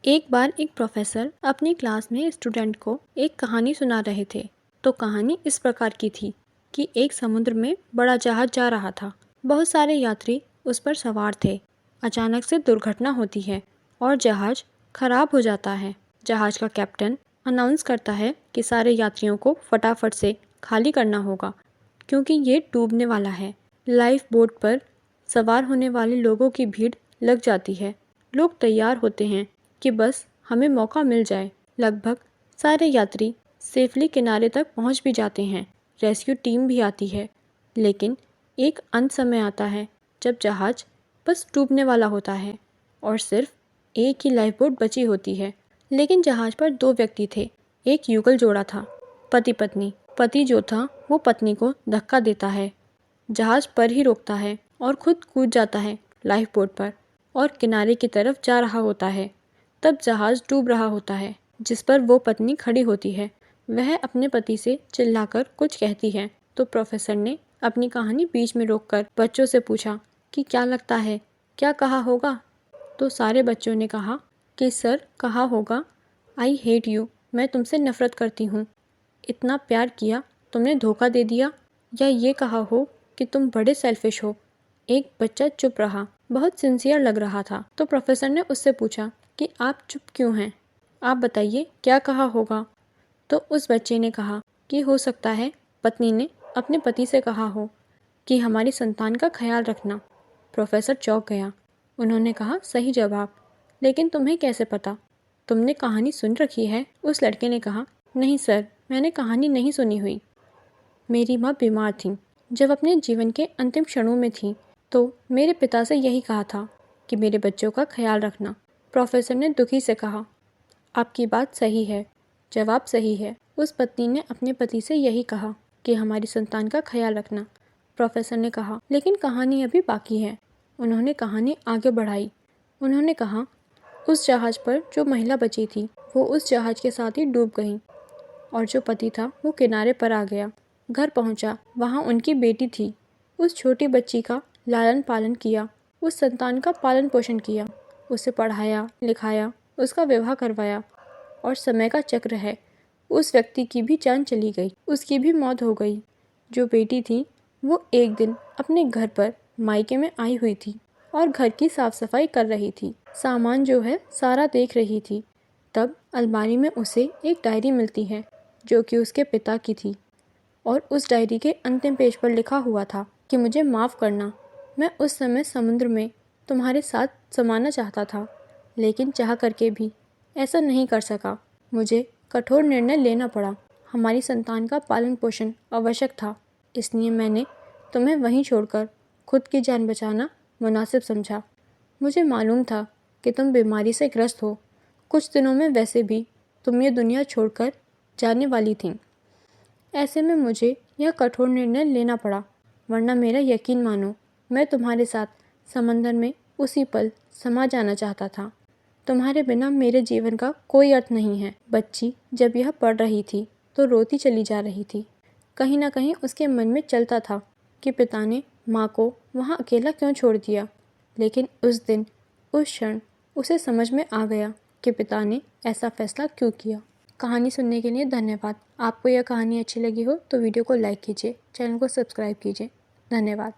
एक बार एक प्रोफेसर अपनी क्लास में स्टूडेंट को एक कहानी सुना रहे थे। तो कहानी इस प्रकार की थी कि एक समुद्र में बड़ा जहाज जा रहा था। बहुत सारे यात्री उस पर सवार थे। अचानक से दुर्घटना होती है और जहाज खराब हो जाता है। जहाज का कैप्टन अनाउंस करता है कि सारे यात्रियों को फटाफट से खाली करना होगा क्योंकि ये डूबने वाला है। लाइफ बोट पर सवार होने वाले लोगों की भीड़ लग जाती है। लोग तैयार होते हैं कि बस हमें मौका मिल जाए। लगभग सारे यात्री सेफली किनारे तक पहुंच भी जाते हैं। रेस्क्यू टीम भी आती है, लेकिन एक अंत समय आता है जब जहाज बस डूबने वाला होता है और सिर्फ एक ही लाइफ बोट बची होती है। लेकिन जहाज पर दो व्यक्ति थे। एक युगल जोड़ा था, पति पत्नी। पति जो था वो पत्नी को धक्का देता है, जहाज पर ही रोकता है और खुद कूद जाता है लाइफ बोट पर और किनारे की तरफ जा रहा होता है। तब जहाज डूब रहा होता है, जिस पर वो पत्नी खड़ी होती है। वह अपने पति से चिल्लाकर कुछ कहती है। तो प्रोफेसर ने अपनी कहानी बीच में रोककर बच्चों से पूछा कि क्या लगता है, क्या कहा होगा। तो सारे बच्चों ने कहा कि सर कहा होगा, आई हेट यू, मैं तुमसे नफरत करती हूँ, इतना प्यार किया तुमने धोखा दे दिया। या ये कहा हो कि तुम बड़े सेल्फिश हो। एक बच्चा चुप रहा, बहुत सिंसियर लग रहा था। तो प्रोफेसर ने उससे पूछा कि आप चुप क्यों हैं, आप बताइए क्या कहा होगा। तो उस बच्चे ने कहा कि हो सकता है पत्नी ने अपने पति से कहा हो कि हमारी संतान का ख्याल रखना। प्रोफेसर चौंक गया। उन्होंने कहा सही जवाब, लेकिन तुम्हें कैसे पता, तुमने कहानी सुन रखी है। उस लड़के ने कहा नहीं सर, मैंने कहानी नहीं सुनी हुई। मेरी माँ बीमार थी, जब अपने जीवन के अंतिम क्षणों में थी तो मेरे पिता से यही कहा था कि मेरे बच्चों का ख्याल रखना। प्रोफेसर ने दुखी से कहा आपकी बात सही है, जवाब सही है। उस पत्नी ने अपने पति से यही कहा कि हमारी संतान का ख्याल रखना। प्रोफेसर ने कहा लेकिन कहानी अभी बाकी है। उन्होंने कहानी आगे बढ़ाई। उन्होंने कहा उस जहाज पर जो महिला बची थी वो उस जहाज के साथ ही डूब गई और जो पति था वो किनारे पर आ गया। घर पहुंचा, वहाँ उनकी बेटी थी। उस छोटी बच्ची का लालन पालन किया, उस संतान का पालन पोषण किया, उसे पढ़ाया लिखाया, उसका विवाह करवाया। और समय का चक्र है, उस व्यक्ति की भी जान चली गई, उसकी भी मौत हो गई। जो बेटी थी वो एक दिन अपने घर पर मायके में आई हुई थी और घर की साफ सफाई कर रही थी, सामान जो है सारा देख रही थी। तब अलमारी में उसे एक डायरी मिलती है जो कि उसके पिता की थी और उस डायरी के अंतिम पेज पर लिखा हुआ था कि मुझे माफ़ करना, मैं उस समय समुद्र में तुम्हारे साथ समाना चाहता था, लेकिन चाह करके भी ऐसा नहीं कर सका। मुझे कठोर निर्णय लेना पड़ा। हमारी संतान का पालन पोषण आवश्यक था, इसलिए मैंने तुम्हें वहीं छोड़कर खुद की जान बचाना मुनासिब समझा। मुझे मालूम था कि तुम बीमारी से ग्रस्त हो, कुछ दिनों में वैसे भी तुम ये दुनिया छोड़कर जाने वाली थीं। ऐसे में मुझे यह कठोर निर्णय लेना पड़ा, वरना मेरा यकीन मानो मैं तुम्हारे साथ समंदर में उसी पल समा जाना चाहता था। तुम्हारे बिना मेरे जीवन का कोई अर्थ नहीं है। बच्ची जब यह पढ़ रही थी तो रोती चली जा रही थी। कहीं ना कहीं उसके मन में चलता था कि पिता ने माँ को वहाँ अकेला क्यों छोड़ दिया। लेकिन उस दिन, उस क्षण उसे समझ में आ गया कि पिता ने ऐसा फैसला क्यों किया। कहानी सुनने के लिए धन्यवाद। आपको यह कहानी अच्छी लगी हो तो वीडियो को लाइक कीजिए, चैनल को सब्सक्राइब कीजिए। धन्यवाद।